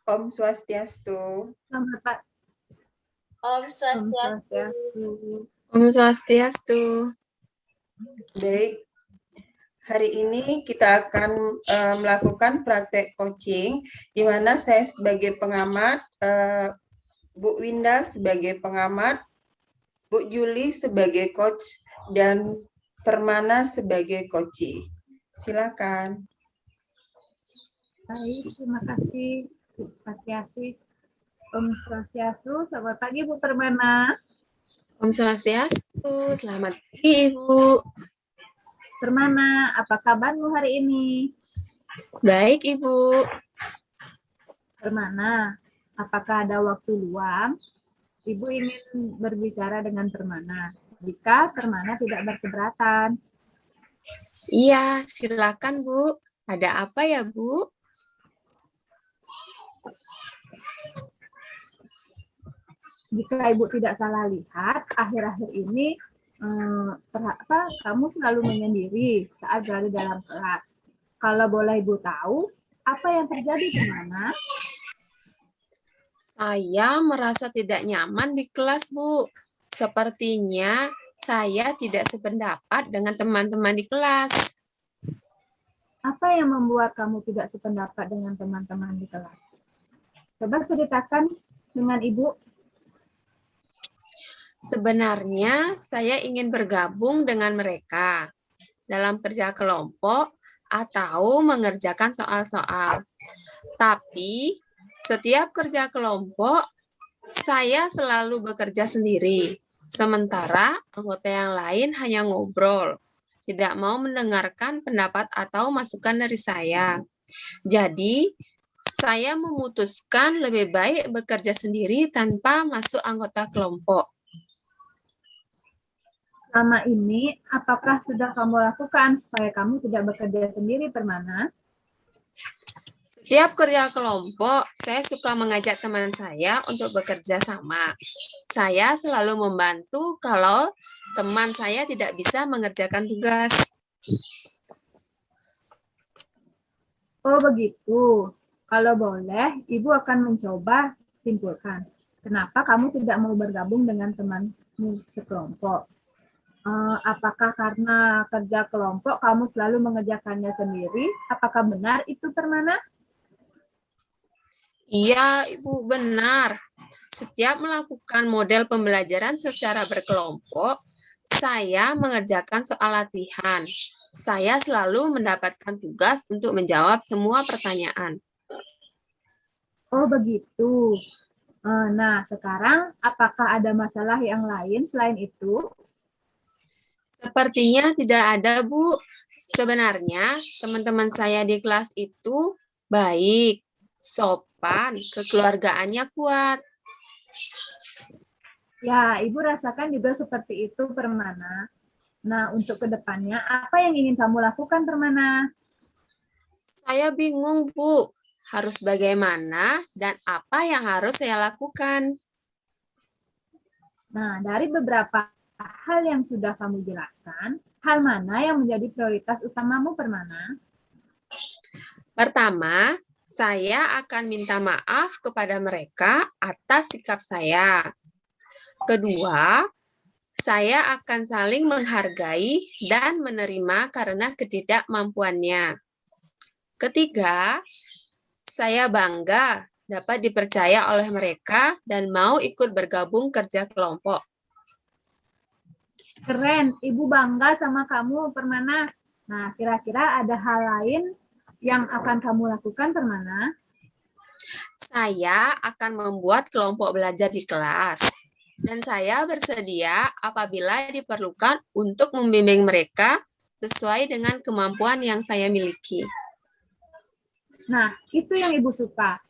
Om Swastiastu. Selamat Pak. Om Om Swastiastu. Swastiastu. Om Swastiastu. Baik, hari ini kita akan melakukan praktek coaching, di mana saya sebagai pengamat, Bu Winda sebagai pengamat, Bu Juli sebagai coach, dan Permana sebagai coachee. Silakan. Baik, terima kasih Bu Swastiastu. Om Swastiastu. Selamat pagi Bu Permana. Om Swastiastu. Selamat pagi, Ibu. Permana, apa kabarmu hari ini? Baik, Ibu. Permana, apakah ada waktu luang? Ibu ingin berbicara dengan Permana. Jika Permana tidak berkeberatan. Iya, silakan, Bu. Ada apa ya, Bu? Jika Ibu tidak salah lihat, akhir-akhir ini kamu selalu menyendiri saat berada dalam kelas. Kalau boleh Ibu tahu, apa yang terjadi Permana? Saya merasa tidak nyaman di kelas, Bu. Sepertinya saya tidak sependapat dengan teman-teman di kelas. Apa yang membuat kamu tidak sependapat dengan teman-teman di kelas? Coba ceritakan dengan Ibu. Sebenarnya saya ingin bergabung dengan mereka dalam kerja kelompok atau mengerjakan soal-soal. Tapi setiap kerja kelompok saya selalu bekerja sendiri. Sementara anggota yang lain hanya ngobrol, tidak mau mendengarkan pendapat atau masukan dari saya. Jadi, saya memutuskan lebih baik bekerja sendiri tanpa masuk anggota kelompok. Selama ini, apakah sudah kamu lakukan supaya kamu tidak bekerja sendiri, Permana? Setiap kerja kelompok, saya suka mengajak teman saya untuk bekerja sama. Saya selalu membantu kalau teman saya tidak bisa mengerjakan tugas. Oh begitu. Kalau boleh, Ibu akan mencoba simpulkan. Kenapa kamu tidak mau bergabung dengan temanmu sekelompok? Apakah karena kerja kelompok kamu selalu mengerjakannya sendiri? Apakah benar itu, Permana? Iya, Ibu, benar. Setiap melakukan model pembelajaran secara berkelompok, saya mengerjakan soal latihan. Saya selalu mendapatkan tugas untuk menjawab semua pertanyaan. Oh begitu. Nah, sekarang apakah ada masalah yang lain selain itu? Sepertinya tidak ada, Bu. Sebenarnya, teman-teman saya di kelas itu baik, sopan, kekeluargaannya kuat. Ya, Ibu rasakan juga seperti itu, Permana. Nah, untuk kedepannya, apa yang ingin kamu lakukan, Permana? Saya bingung, Bu. Harus bagaimana dan apa yang harus saya lakukan? Nah, dari beberapa hal yang sudah kamu jelaskan, hal mana yang menjadi prioritas utamamu, Permana? Pertama, saya akan minta maaf kepada mereka atas sikap saya. Kedua, saya akan saling menghargai dan menerima karena ketidakmampuannya. Ketiga, saya bangga dapat dipercaya oleh mereka dan mau ikut bergabung kerja kelompok. Keren, Ibu bangga sama kamu, Permana. Nah, kira-kira ada hal lain yang akan kamu lakukan, Permana? Saya akan membuat kelompok belajar di kelas. Dan saya bersedia apabila diperlukan untuk membimbing mereka sesuai dengan kemampuan yang saya miliki. Nah, itu yang Ibu suka.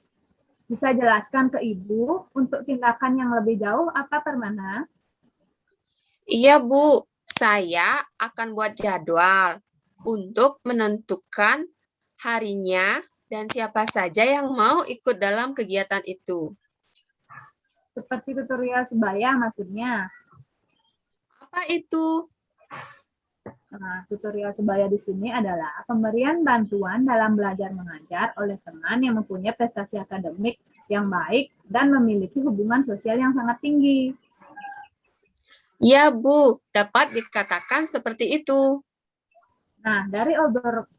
Bisa jelaskan ke Ibu untuk tindakan yang lebih jauh apa, Permana? Iya, Bu. Saya akan buat jadwal untuk menentukan harinya dan siapa saja yang mau ikut dalam kegiatan itu. Seperti tutorial sebaya maksudnya. Apa itu? Nah, tutorial sebaya di sini adalah pemberian bantuan dalam belajar mengajar oleh teman yang mempunyai prestasi akademik yang baik dan memiliki hubungan sosial yang sangat tinggi. Ya, Bu, dapat dikatakan seperti itu. Nah, dari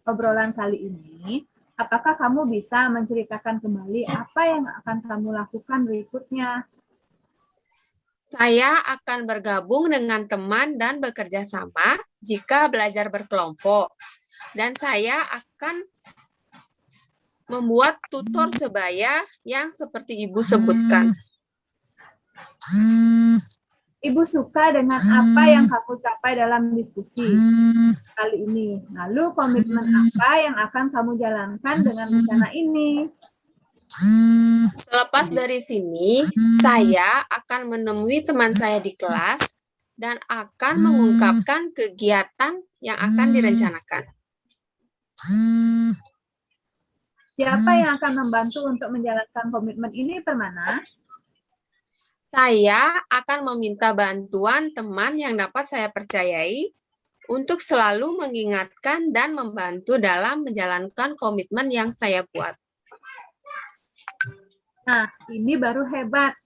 obrolan kali ini, apakah kamu bisa menceritakan kembali apa yang akan kamu lakukan berikutnya? Saya akan bergabung dengan teman dan bekerja sama jika belajar berkelompok. Dan saya akan membuat tutor sebaya yang seperti Ibu sebutkan. Ibu suka dengan apa yang kamu capai dalam diskusi kali ini. Lalu komitmen apa yang akan kamu jalankan dengan rencana ini? Selepas dari sini, saya akan menemui teman saya di kelas dan akan mengungkapkan kegiatan yang akan direncanakan. Siapa yang akan membantu untuk menjalankan komitmen ini, Permana? Saya akan meminta bantuan teman yang dapat saya percayai untuk selalu mengingatkan dan membantu dalam menjalankan komitmen yang saya buat. Nah, ini baru hebat.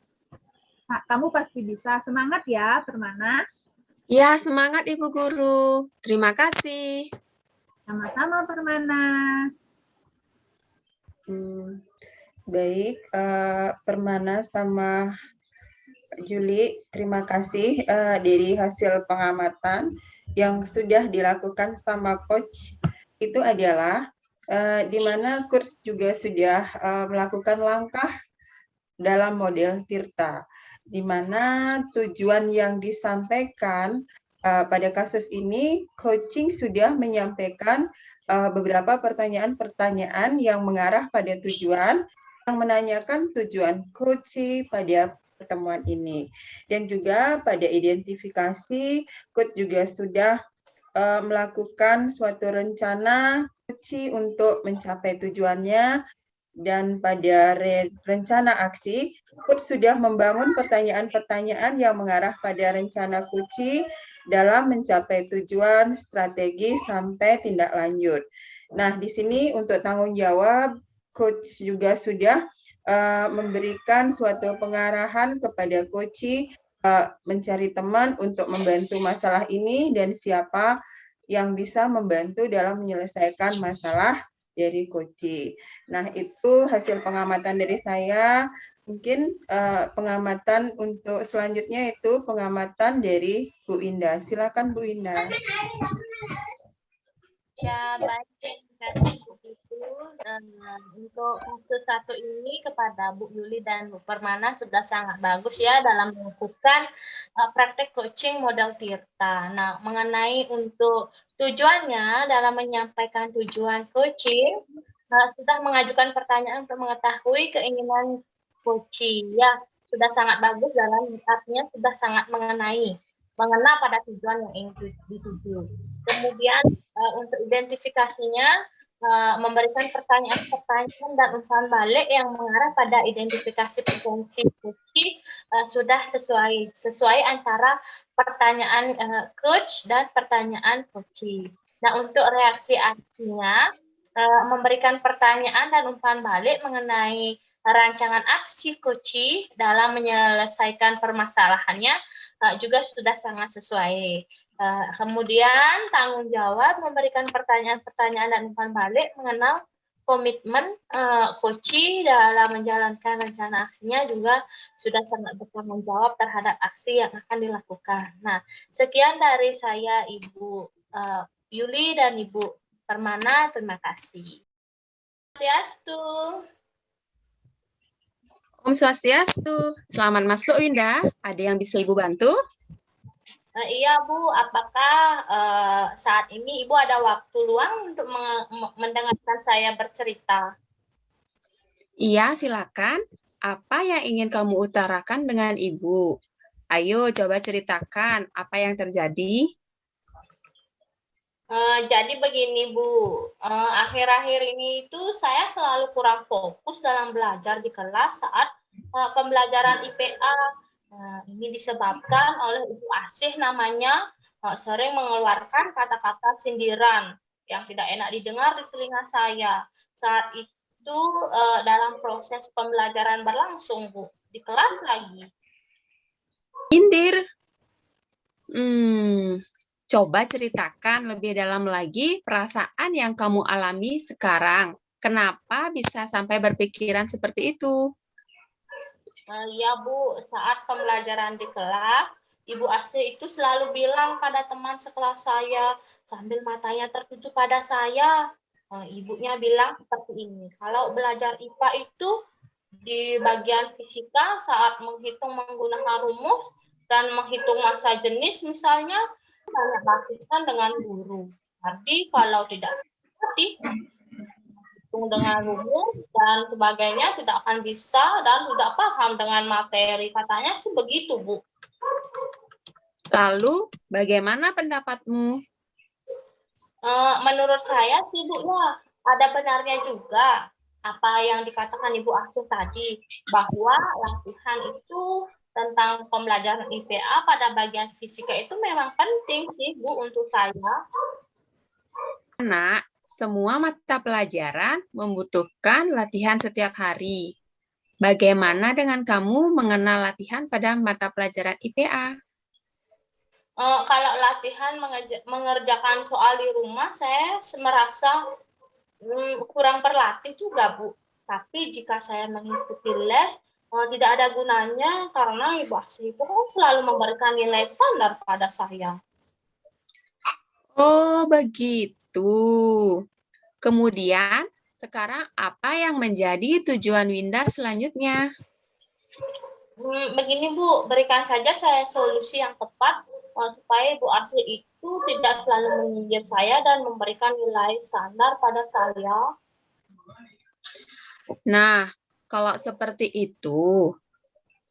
Nah, kamu pasti bisa. Semangat ya, Permana. Ya, semangat Ibu Guru. Terima kasih. Sama-sama, Permana. Baik, Permana sama Juli, terima kasih dari hasil pengamatan yang sudah dilakukan sama Coach. Itu adalah di mana Kurs juga sudah melakukan langkah dalam model Tirta, di mana tujuan yang disampaikan pada kasus ini, coaching sudah menyampaikan beberapa pertanyaan-pertanyaan yang mengarah pada tujuan, yang menanyakan tujuan coaching pada pertemuan ini. Dan juga pada identifikasi, coach juga sudah melakukan suatu rencana coaching untuk mencapai tujuannya, dan pada rencana aksi, coach sudah membangun pertanyaan-pertanyaan yang mengarah pada rencana kunci dalam mencapai tujuan, strategi, sampai tindak lanjut. Nah, di sini untuk tanggung jawab, coach juga sudah memberikan suatu pengarahan kepada coach mencari teman untuk membantu masalah ini dan siapa yang bisa membantu dalam menyelesaikan masalah dari coaching. Nah, itu hasil pengamatan dari saya. Mungkin pengamatan untuk selanjutnya itu pengamatan dari Bu Indah. Silakan Bu Indah. Ya, baik. Terima kasih Bu Ibu. Untuk kasus satu ini kepada Bu Yuli dan Bu Permana sudah sangat bagus ya dalam melakukan praktek coaching model Tirta. Nah, mengenai untuk tujuannya dalam menyampaikan tujuan coaching, sudah mengajukan pertanyaan untuk mengetahui keinginan coaching. Ya, sudah sangat bagus dalam artinya sudah sangat mengena pada tujuan yang ingin dituju. Kemudian untuk identifikasinya memberikan pertanyaan-pertanyaan dan umpan balik yang mengarah pada identifikasi potensi coach sudah sesuai antara pertanyaan coach dan pertanyaan coaching. Nah, untuk reaksi aksinya memberikan pertanyaan dan umpan balik mengenai rancangan aksi coaching dalam menyelesaikan permasalahannya juga sudah sangat sesuai. Kemudian tanggung jawab memberikan pertanyaan-pertanyaan dan umpan balik mengenal komitmen coaching dalam menjalankan rencana aksinya juga sudah sangat bertanggung jawab terhadap aksi yang akan dilakukan. Nah, sekian dari saya Ibu Yuli dan Ibu Permana, terima kasih. Swastiastu. Om Swastiastu. Selamat masuk, Indah. Ada yang bisa Ibu bantu? Iya, Bu. Apakah saat ini Ibu ada waktu luang untuk mendengarkan saya bercerita? Iya, silakan. Apa yang ingin kamu utarakan dengan Ibu? Ayo, coba ceritakan apa yang terjadi. Jadi begini, Bu. Akhir-akhir ini itu saya selalu kurang fokus dalam belajar di kelas saat pembelajaran IPA. Ini disebabkan oleh Ibu Asih namanya sering mengeluarkan kata-kata sindiran yang tidak enak didengar di telinga saya. Saat itu dalam proses pembelajaran berlangsung, Bu, di kelas lagi. Sindir. Coba ceritakan lebih dalam lagi perasaan yang kamu alami sekarang. Kenapa bisa sampai berpikiran seperti itu? Ya Bu, saat pembelajaran di kelas, Ibu Asih itu selalu bilang pada teman sekelas saya, sambil matanya tertuju pada saya. Ibunya bilang seperti ini, kalau belajar IPA itu di bagian fisika saat menghitung menggunakan rumus dan menghitung massa jenis misalnya, banyak latihan dengan guru. Tapi kalau tidak seperti hitung dengan rumus dan sebagainya tidak akan bisa dan tidak paham dengan materi. Katanya sih begitu, Bu. Lalu, bagaimana pendapatmu? Menurut saya sih, Bu, ya, ada benarnya juga apa yang dikatakan Ibu Asih tadi, bahwa latihan itu tentang pembelajaran IPA pada bagian fisika itu memang penting sih, Bu, untuk saya. Karena semua mata pelajaran membutuhkan latihan setiap hari. Bagaimana dengan kamu mengenal latihan pada mata pelajaran IPA? Kalau latihan mengerjakan soal di rumah, saya merasa kurang berlatih juga, Bu. Tapi jika saya mengikuti les, tidak ada gunanya karena Ibu Asih itu kan selalu memberikan nilai standar pada saya. Oh, begitu. Kemudian, sekarang apa yang menjadi tujuan Winda selanjutnya? Begini, Bu, berikan saja saya solusi yang tepat supaya Ibu Asih itu tidak selalu menyindir saya dan memberikan nilai standar pada saya. Nah, kalau seperti itu,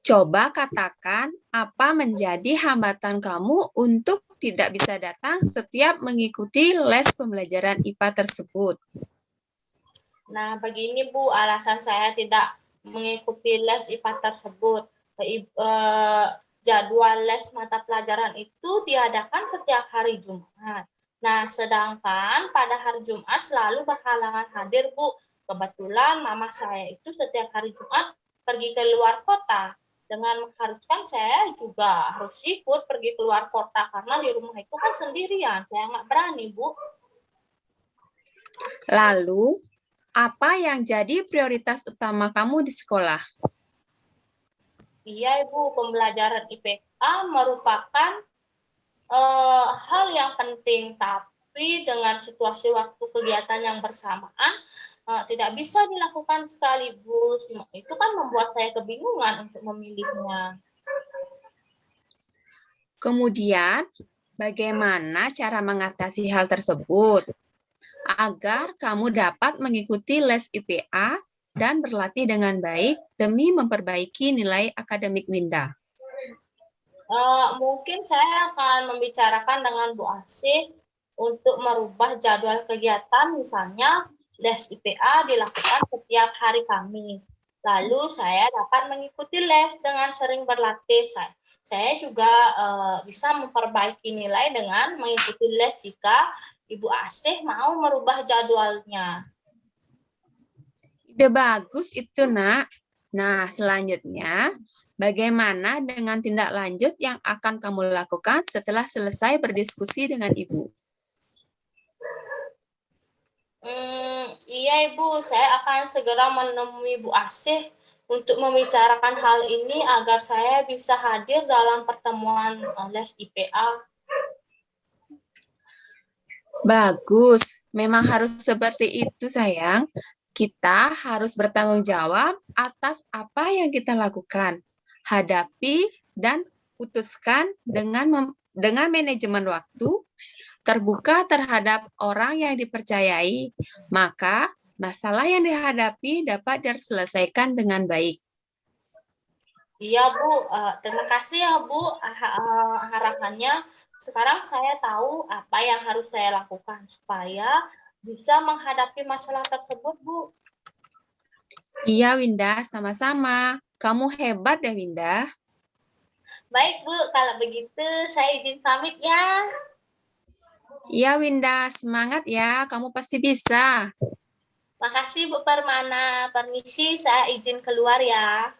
coba katakan apa menjadi hambatan kamu untuk tidak bisa datang setiap mengikuti les pembelajaran IPA tersebut. Nah, begini Bu, alasan saya tidak mengikuti les IPA tersebut. Jadwal les mata pelajaran itu diadakan setiap hari Jumat. Nah, sedangkan pada hari Jumat selalu berhalangan hadir, Bu. Kebetulan mama saya itu setiap hari Jumat pergi ke luar kota. Dengan mengharuskan saya juga harus ikut pergi ke luar kota karena di rumah itu kan sendirian. Saya nggak berani, Bu. Lalu, apa yang jadi prioritas utama kamu di sekolah? Iya, Ibu, pembelajaran IPA merupakan hal yang penting, tapi dengan situasi waktu kegiatan yang bersamaan tidak bisa dilakukan sekaligus. Itu kan membuat saya kebingungan untuk memilihnya. Kemudian, bagaimana cara mengatasi hal tersebut agar kamu dapat mengikuti les IPA dan berlatih dengan baik demi memperbaiki nilai akademik Winda? Mungkin saya akan membicarakan dengan Bu Asih untuk merubah jadwal kegiatan, misalnya les IPA dilakukan setiap hari Kamis. Lalu saya dapat mengikuti les dengan sering berlatih. Saya juga bisa memperbaiki nilai dengan mengikuti les jika Ibu Asih mau merubah jadwalnya. Ide bagus itu, Nak. Nah, selanjutnya, bagaimana dengan tindak lanjut yang akan kamu lakukan setelah selesai berdiskusi dengan Ibu? Iya Ibu, saya akan segera menemui Bu Asih untuk membicarakan hal ini agar saya bisa hadir dalam pertemuan les IPA. Bagus, memang harus seperti itu, sayang. Kita harus bertanggung jawab atas apa yang kita lakukan. Hadapi dan putuskan dengan manajemen waktu, terbuka terhadap orang yang dipercayai, maka masalah yang dihadapi dapat diselesaikan dengan baik. Iya Bu, terima kasih ya Bu harapannya. Sekarang saya tahu apa yang harus saya lakukan supaya bisa menghadapi masalah tersebut, Bu. Iya, Winda, sama-sama. Kamu hebat ya, Winda. Baik, Bu. Kalau begitu, saya izin pamit ya. Iya, Winda, semangat ya. Kamu pasti bisa. Makasih, Bu Permana. Permisi, saya izin keluar ya.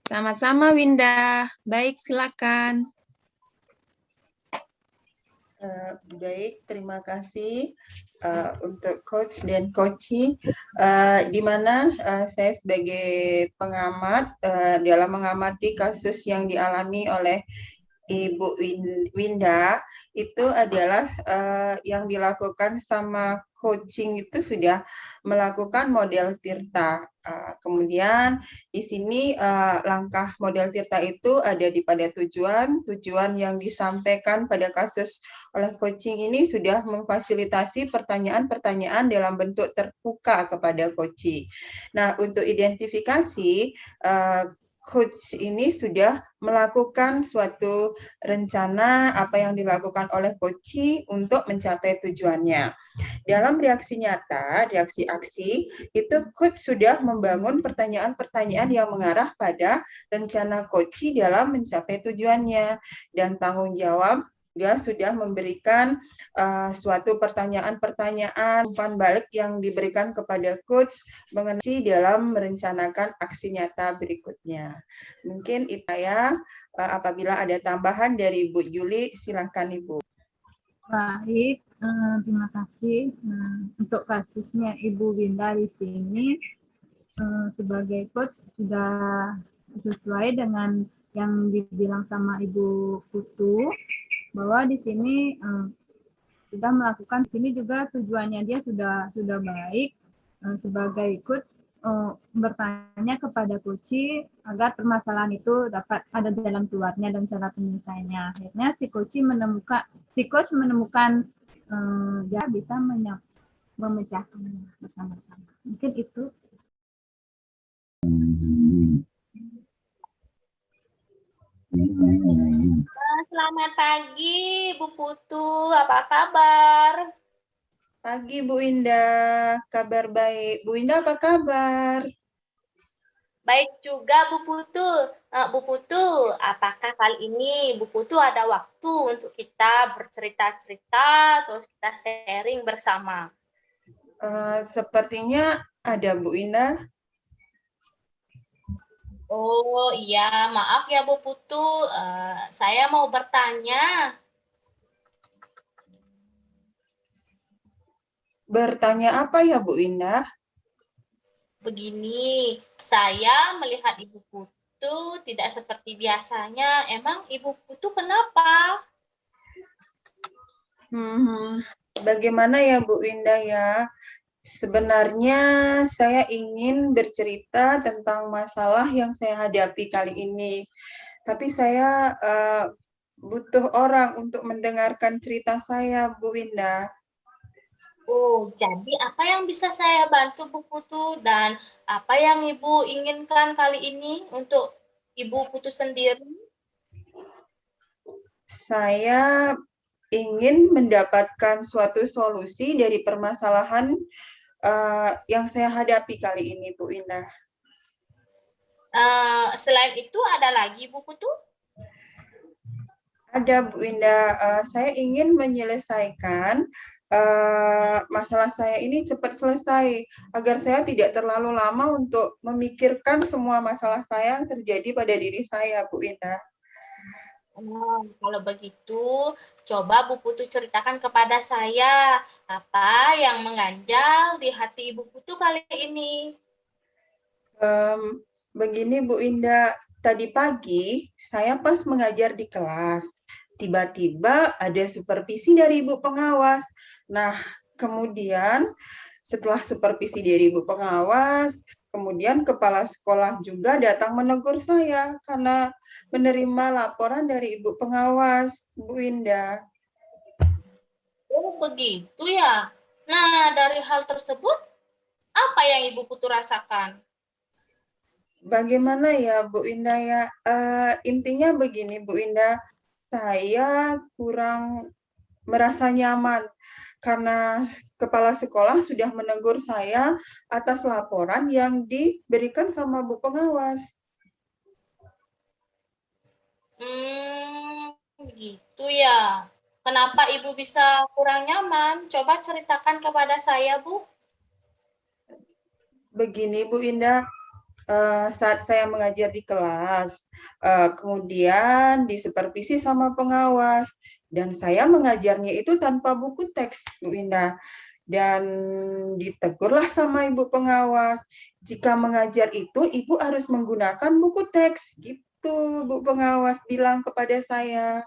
Sama-sama, Winda. Baik, silakan. Baik, terima kasih untuk coach dan coaching, di mana saya sebagai pengamat dalam mengamati kasus yang dialami oleh Ibu Winda itu adalah yang dilakukan sama coaching itu sudah melakukan model Tirta. Kemudian di sini langkah model Tirta itu ada pada tujuan yang disampaikan pada kasus oleh coaching ini sudah memfasilitasi pertanyaan-pertanyaan dalam bentuk terbuka kepada coaching. Nah, untuk identifikasi coach ini sudah melakukan suatu rencana apa yang dilakukan oleh coach untuk mencapai tujuannya. Dalam reaksi nyata, reaksi aksi, itu coach sudah membangun pertanyaan-pertanyaan yang mengarah pada rencana coach dalam mencapai tujuannya. Dan tanggung jawab dia sudah memberikan suatu pertanyaan-pertanyaan umpan balik yang diberikan kepada coach mengenai dalam merencanakan aksi nyata berikutnya. Mungkin itu ya. Apabila ada tambahan dari Bu Juli, silakan Ibu. Baik, terima kasih. Untuk kasusnya Ibu Winda di sini sebagai coach sudah sesuai dengan yang dibilang sama Ibu Putu, bahwa di sini sudah melakukan sini juga tujuannya dia sudah baik sebagai coach bertanya kepada coach agar permasalahan itu dapat ada jalan keluarnya dan cara penyelesaiannya. Akhirnya si coach menemukan dia bisa memecahkannya bersama-sama. Mungkin itu. Selamat pagi, Bu Putu. Apa kabar? Pagi Bu Indah, kabar baik. Bu Indah apa kabar? Baik juga, Bu Putu. Bu Putu, apakah kali ini Bu Putu ada waktu untuk kita bercerita-cerita, terus kita sharing bersama? Sepertinya ada Bu Indah. Oh iya, maaf ya Bu Putu, saya mau bertanya. Bertanya apa ya Bu Indah? Begini, saya melihat Ibu Putu tidak seperti biasanya. Emang Ibu Putu kenapa? Bagaimana ya Bu Indah ya? Sebenarnya saya ingin bercerita tentang masalah yang saya hadapi kali ini. Tapi saya butuh orang untuk mendengarkan cerita saya, Bu Winda. Oh, jadi apa yang bisa saya bantu Bu Putu dan apa yang Ibu inginkan kali ini untuk Ibu Putu sendiri? Saya ingin mendapatkan suatu solusi dari permasalahan yang saya hadapi kali ini, Bu Winda. Selain itu ada lagi Bu Putu? Ada Bu Winda, saya ingin menyelesaikan masalah saya ini cepat selesai agar saya tidak terlalu lama untuk memikirkan semua masalah saya yang terjadi pada diri saya, Bu Winda. Kalau begitu, coba Bu Putu ceritakan kepada saya apa yang mengganjal di hati Ibu Putu kali ini. Begini Bu Indah, tadi pagi saya pas mengajar di kelas, tiba-tiba ada supervisi dari ibu pengawas. Nah, kemudian setelah supervisi dari ibu pengawas, kemudian kepala sekolah juga datang menegur saya karena menerima laporan dari ibu pengawas, Bu Indah. Oh, begitu ya. Nah, dari hal tersebut, apa yang Ibu Putu rasakan? Bagaimana ya Bu Indah ya? Intinya begini Bu Indah, saya kurang merasa nyaman karena kepala sekolah sudah menegur saya atas laporan yang diberikan sama Bu Pengawas. Begitu ya. Kenapa Ibu bisa kurang nyaman? Coba ceritakan kepada saya, Bu. Begini Bu Indah, saat saya mengajar di kelas, kemudian disupervisi sama pengawas, dan saya mengajarnya itu tanpa buku teks, Bu Indah. Dan ditegurlah sama ibu pengawas, jika mengajar itu ibu harus menggunakan buku teks, gitu Bu pengawas bilang kepada saya.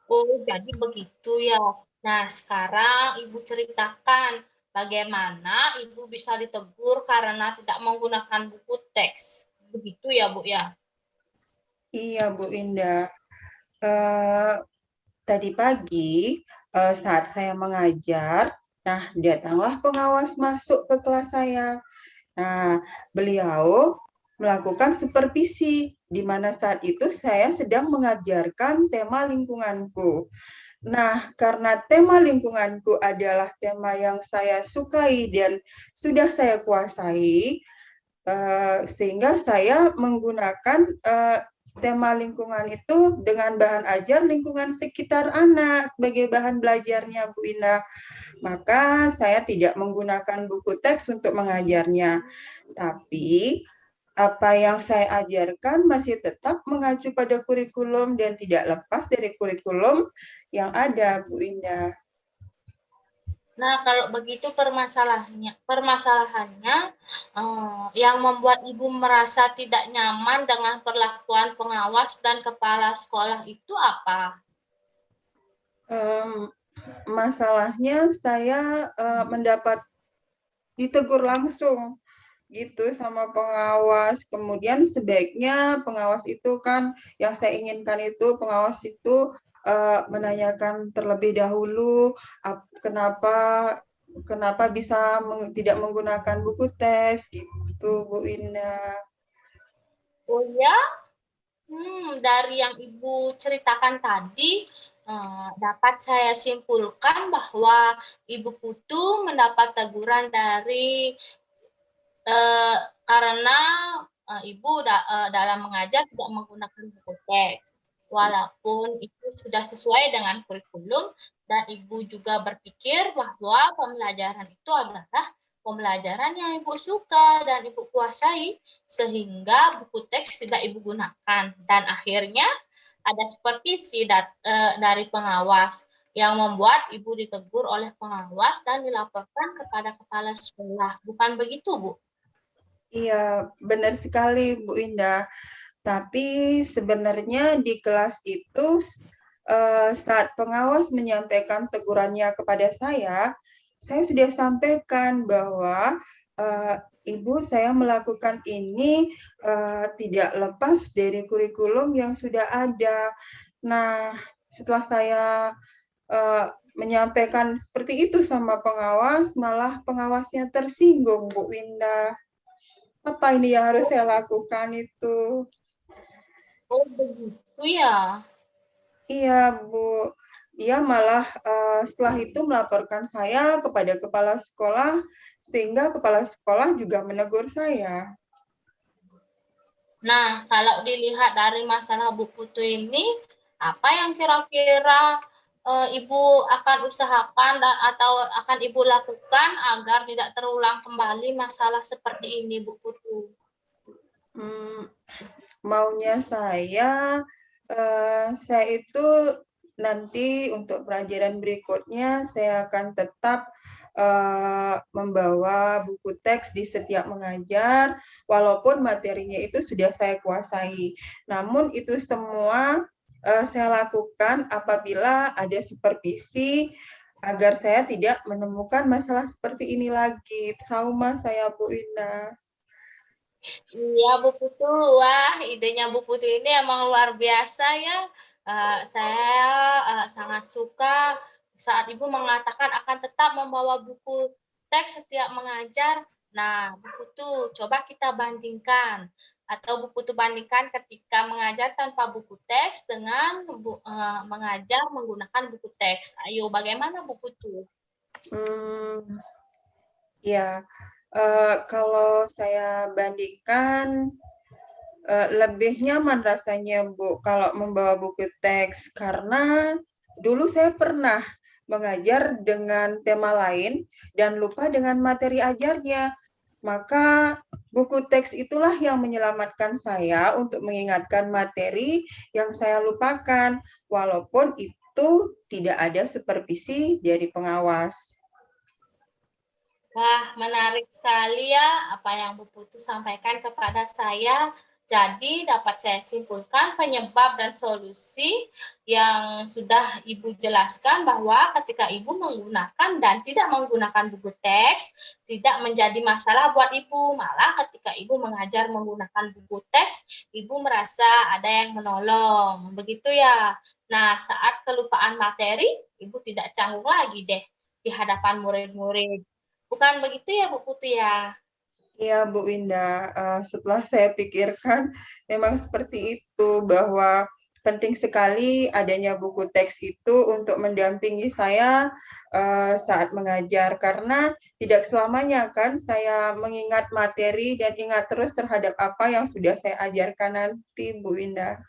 Oh, jadi begitu ya. Nah, sekarang Ibu ceritakan bagaimana Ibu bisa ditegur karena tidak menggunakan buku teks. Begitu ya, Bu ya? Iya Bu Indah. Eh, Tadi pagi saat saya mengajar, nah datanglah pengawas masuk ke kelas saya. Nah, beliau melakukan supervisi, di mana saat itu saya sedang mengajarkan tema lingkunganku. Nah, karena tema lingkunganku adalah tema yang saya sukai dan sudah saya kuasai, sehingga saya menggunakan tema lingkungan itu dengan bahan ajar lingkungan sekitar anak sebagai bahan belajarnya, Bu Indah. Maka saya tidak menggunakan buku teks untuk mengajarnya. Tapi apa yang saya ajarkan masih tetap mengacu pada kurikulum dan tidak lepas dari kurikulum yang ada, Bu Indah. Nah, kalau begitu permasalahannya yang membuat Ibu merasa tidak nyaman dengan perlakuan pengawas dan kepala sekolah itu apa? Masalahnya saya mendapat ditegur langsung gitu sama pengawas. Kemudian sebaiknya pengawas itu kan yang saya inginkan itu pengawas itu menanyakan terlebih dahulu kenapa kenapa bisa tidak menggunakan buku tes gitu Bu Indah. Oh ya, dari yang Ibu ceritakan tadi, dapat saya simpulkan bahwa Ibu Putu mendapat teguran dari eh, karena Ibu dalam mengajar tidak menggunakan buku teks. Walaupun itu sudah sesuai dengan kurikulum dan Ibu juga berpikir bahwa pembelajaran itu adalah pembelajaran yang Ibu suka dan Ibu kuasai sehingga buku teks tidak Ibu gunakan dan akhirnya ada supervisi dari pengawas yang membuat Ibu ditegur oleh pengawas dan dilaporkan kepada kepala sekolah. Bukan begitu, Bu? Iya, benar sekali Bu Indah. Tapi sebenarnya di kelas itu saat pengawas menyampaikan tegurannya kepada saya sudah sampaikan bahwa Ibu saya melakukan ini tidak lepas dari kurikulum yang sudah ada. Nah, setelah saya menyampaikan seperti itu sama pengawas, malah pengawasnya tersinggung, Bu Winda. Apa ini yang harus saya lakukan itu? Oh, begitu ya. Iya, Bu. Dia malah setelah itu melaporkan saya kepada kepala sekolah, sehingga kepala sekolah juga menegur saya. Nah, kalau dilihat dari masalah Bu Putu ini, apa yang kira-kira Ibu akan usahakan atau akan Ibu lakukan agar tidak terulang kembali masalah seperti ini, Bu Putu? Maunya saya itu nanti untuk pelajaran berikutnya saya akan tetap membawa buku teks di setiap mengajar, walaupun materinya itu sudah saya kuasai. Namun itu semua saya lakukan apabila ada supervisi agar saya tidak menemukan masalah seperti ini lagi. Trauma saya, Bu Indah. Iya, Bu Putu. Wah, idenya Bu Putu ini emang luar biasa ya. Saya sangat suka saat Ibu mengatakan akan tetap membawa buku teks setiap mengajar. Nah, Bu Putu, coba kita bandingkan. Atau Bu Putu bandingkan ketika mengajar tanpa buku teks dengan mengajar menggunakan buku teks. Ayo, bagaimana Bu Putu? Ya, kalau saya bandingkan Lebih nyaman rasanya, Bu, kalau membawa buku teks, karena dulu saya pernah mengajar dengan tema lain dan lupa dengan materi ajarnya. Maka buku teks itulah yang menyelamatkan saya untuk mengingatkan materi yang saya lupakan, walaupun itu tidak ada supervisi dari pengawas. Wah, menarik sekali ya apa yang Bu Putu sampaikan kepada saya. Jadi dapat saya simpulkan penyebab dan solusi yang sudah Ibu jelaskan bahwa ketika Ibu menggunakan dan tidak menggunakan buku teks, tidak menjadi masalah buat Ibu. Malah ketika Ibu mengajar menggunakan buku teks, Ibu merasa ada yang menolong. Begitu ya. Nah, saat kelupaan materi, Ibu tidak canggung lagi deh di hadapan murid-murid. Bukan begitu ya, Bu Putu ya? Iya, Bu Winda, setelah saya pikirkan memang seperti itu, bahwa penting sekali adanya buku teks itu untuk mendampingi saya saat mengajar, karena tidak selamanya kan saya mengingat materi dan ingat terus terhadap apa yang sudah saya ajarkan nanti, Bu Winda.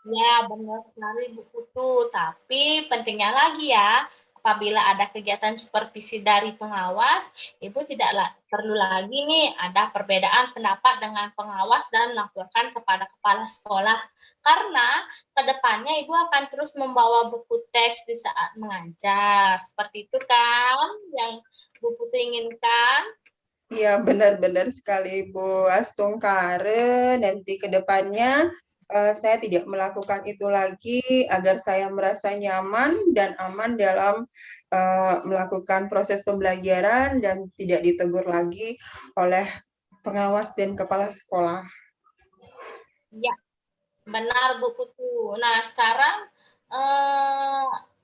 Ya, benar sekali Bu Putu. Tapi pentingnya lagi ya, apabila ada kegiatan supervisi dari pengawas, Ibu tidak perlu lagi nih ada perbedaan pendapat dengan pengawas dan melaporkan kepada kepala sekolah. Karena kedepannya Ibu akan terus membawa buku teks di saat mengajar. Seperti itu kan yang Bu Putu inginkan? Iya, benar-benar sekali, Bu Astungkare. Nanti ke depannya saya tidak melakukan itu lagi agar saya merasa nyaman dan aman dalam melakukan proses pembelajaran dan tidak ditegur lagi oleh pengawas dan kepala sekolah. Ya, benar Bu Putu. Nah, sekarang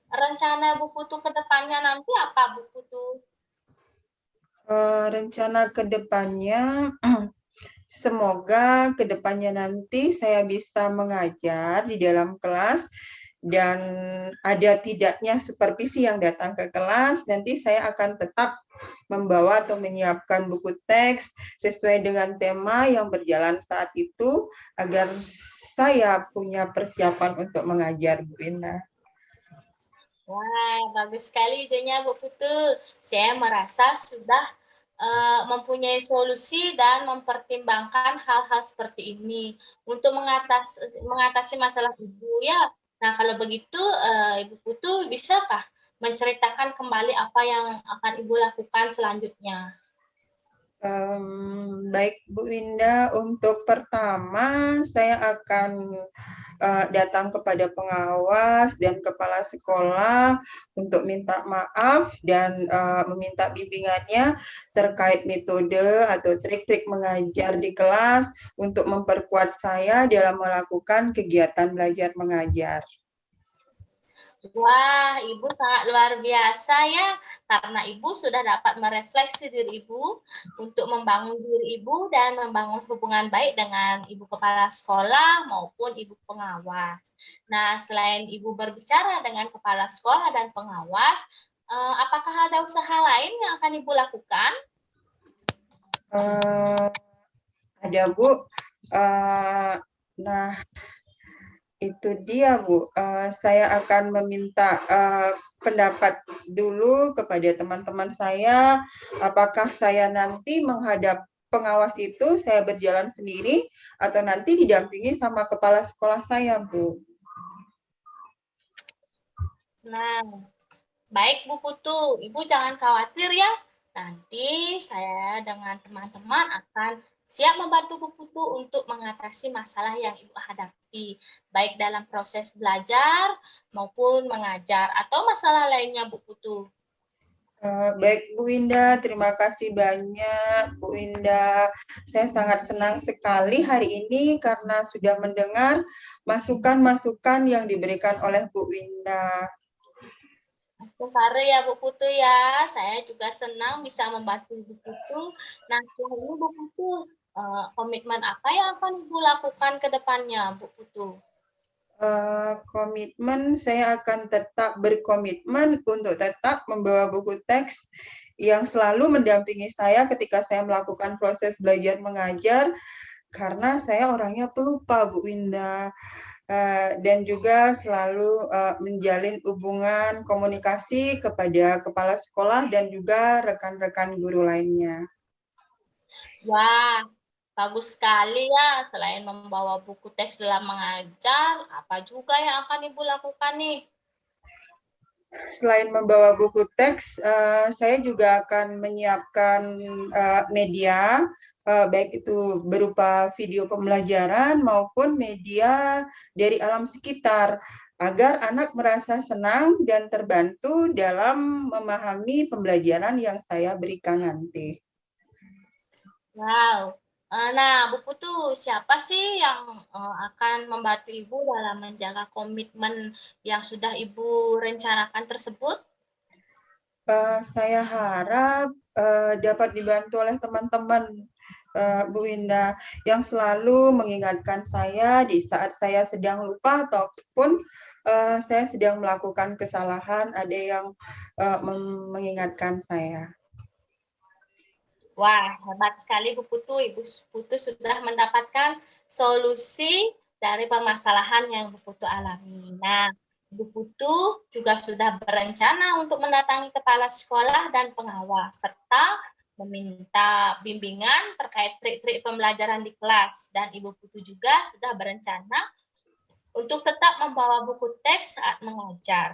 rencana Bu Putu ke depannya nanti apa Bu Putu? Rencana ke depannya, semoga ke depannya nanti saya bisa mengajar di dalam kelas dan ada tidaknya supervisi yang datang ke kelas, nanti saya akan tetap membawa atau menyiapkan buku teks sesuai dengan tema yang berjalan saat itu agar saya punya persiapan untuk mengajar, Bu Ina. Wah, bagus sekali idenya Bu Putu. Saya merasa sudah mempunyai solusi dan mempertimbangkan hal-hal seperti ini untuk mengatasi masalah Ibu ya. Nah, kalau begitu Ibu Putu bisakah menceritakan kembali apa yang akan Ibu lakukan selanjutnya? Baik Bu Winda, untuk pertama saya akan datang kepada pengawas dan kepala sekolah untuk minta maaf dan meminta bimbingannya terkait metode atau trik-trik mengajar di kelas untuk memperkuat saya dalam melakukan kegiatan belajar mengajar. Wah, Ibu sangat luar biasa ya, karena Ibu sudah dapat merefleksi diri Ibu untuk membangun diri Ibu dan membangun hubungan baik dengan Ibu kepala sekolah maupun Ibu pengawas. Nah, selain Ibu berbicara dengan kepala sekolah dan pengawas, apakah ada usaha lain yang akan Ibu lakukan? Ada Bu. Nah, itu dia, Bu. Saya akan meminta pendapat dulu kepada teman-teman saya, apakah saya nanti menghadap pengawas itu saya berjalan sendiri atau nanti didampingi sama kepala sekolah saya, Bu. Nah, baik Bu Putu, Ibu jangan khawatir ya. Nanti saya dengan teman-teman akan siap membantu Bu Putu untuk mengatasi masalah yang Ibu hadapi, baik dalam proses belajar maupun mengajar atau masalah lainnya Bu Putu. Baik Bu Winda, terima kasih banyak Bu Winda. Saya sangat senang sekali hari ini karena sudah mendengar masukan-masukan yang diberikan oleh Bu Winda. Sekarang ya Bu Putu ya, saya juga senang bisa membantu Bu Putu. Nah, setelah ini Bu Putu, komitmen apa yang akan Ibu lakukan ke depannya Bu Putu? Komitmen, saya akan tetap berkomitmen untuk tetap membawa buku teks yang selalu mendampingi saya ketika saya melakukan proses belajar mengajar karena saya orangnya pelupa, Bu Winda. Dan juga selalu menjalin hubungan komunikasi kepada kepala sekolah dan juga rekan-rekan guru lainnya. Wah, bagus sekali ya. Selain membawa buku teks dalam mengajar, apa juga yang akan Ibu lakukan nih? Selain membawa buku teks, saya juga akan menyiapkan media, baik itu berupa video pembelajaran maupun media dari alam sekitar, agar anak merasa senang dan terbantu dalam memahami pembelajaran yang saya berikan nanti. Wow. Nah, Bu Putu, siapa sih yang akan membantu Ibu dalam menjaga komitmen yang sudah Ibu rencanakan tersebut? Saya harap dapat dibantu oleh teman-teman, Bu Winda, yang selalu mengingatkan saya di saat saya sedang lupa ataupun saya sedang melakukan kesalahan, ada yang mengingatkan saya. Wah, hebat sekali Bu Putu. Ibu Putu sudah mendapatkan solusi dari permasalahan yang Bu Putu alami. Nah, Bu Putu juga sudah berencana untuk mendatangi kepala sekolah dan pengawas, serta meminta bimbingan terkait trik-trik pembelajaran di kelas. Dan Ibu Putu juga sudah berencana untuk tetap membawa buku teks saat mengajar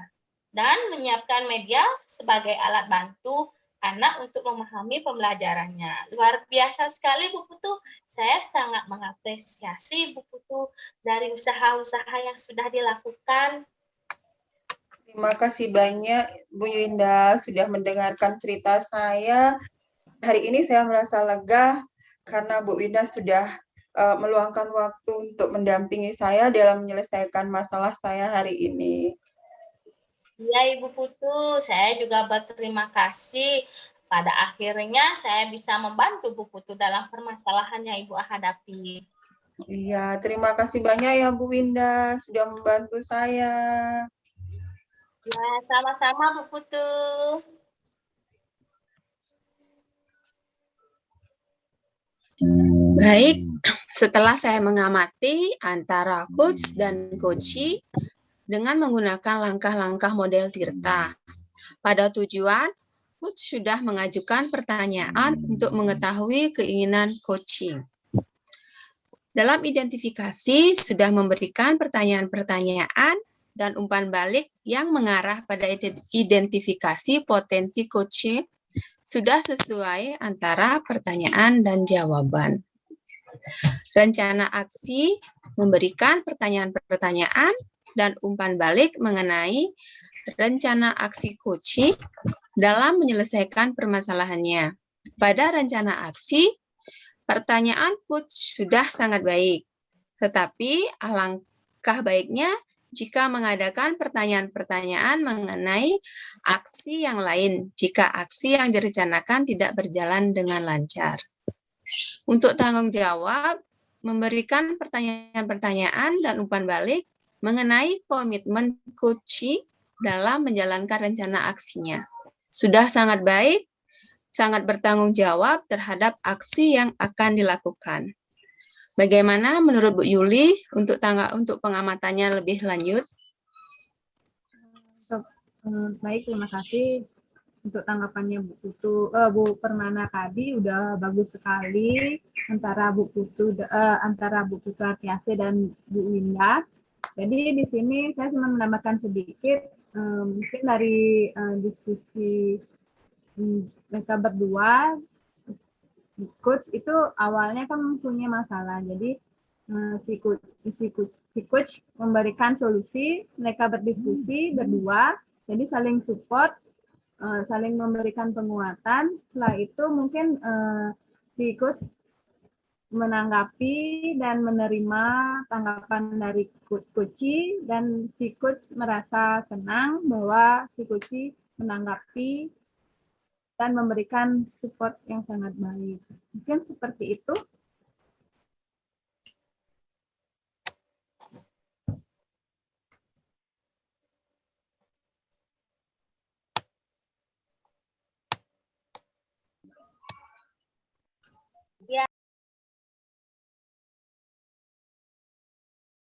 dan menyiapkan media sebagai alat bantu anak untuk memahami pembelajarannya. Luar biasa sekali Bu Putu. Saya sangat mengapresiasi Bu Putu dari usaha-usaha yang sudah dilakukan. Terima kasih banyak Bu Winda sudah mendengarkan cerita saya. Hari ini saya merasa lega karena Bu Winda sudah meluangkan waktu untuk mendampingi saya dalam menyelesaikan masalah saya hari ini. Ya Ibu Putu, saya juga berterima kasih. Pada akhirnya saya bisa membantu Bu Putu dalam permasalahan yang Ibu hadapi. Iya, terima kasih banyak ya Bu Winda sudah membantu saya. Ya, sama-sama Bu Putu. Baik, setelah saya mengamati antara coach dan coachee dengan menggunakan langkah-langkah model Tirta. Pada tujuan, coach sudah mengajukan pertanyaan untuk mengetahui keinginan coaching. Dalam identifikasi, sudah memberikan pertanyaan-pertanyaan dan umpan balik yang mengarah pada identifikasi potensi coaching sudah sesuai antara pertanyaan dan jawaban. Rencana aksi memberikan pertanyaan-pertanyaan dan umpan balik mengenai rencana aksi coaching dalam menyelesaikan permasalahannya. Pada rencana aksi, pertanyaan coach sudah sangat baik, tetapi alangkah baiknya jika mengadakan pertanyaan-pertanyaan mengenai aksi yang lain jika aksi yang direncanakan tidak berjalan dengan lancar. Untuk tanggung jawab, memberikan pertanyaan-pertanyaan dan umpan balik mengenai komitmen coaching dalam menjalankan rencana aksinya. Sudah sangat baik, sangat bertanggung jawab terhadap aksi yang akan dilakukan. Bagaimana menurut Bu Yuli untuk pengamatannya lebih lanjut? Baik, terima kasih untuk tanggapannya Bu Putu. Bu Permana tadi udah bagus sekali antara Bu Putu Atiase dan Bu Winda. Jadi di sini saya cuma menambahkan sedikit mungkin dari diskusi mereka berdua. Coach itu awalnya kan punya masalah, jadi si coach memberikan solusi, mereka berdiskusi berdua, jadi saling support, saling memberikan penguatan. Setelah itu mungkin si coach menanggapi dan menerima tanggapan dari coach, dan si coach merasa senang bahwa si coach menanggapi dan memberikan support yang sangat baik. Mungkin seperti itu. Ya,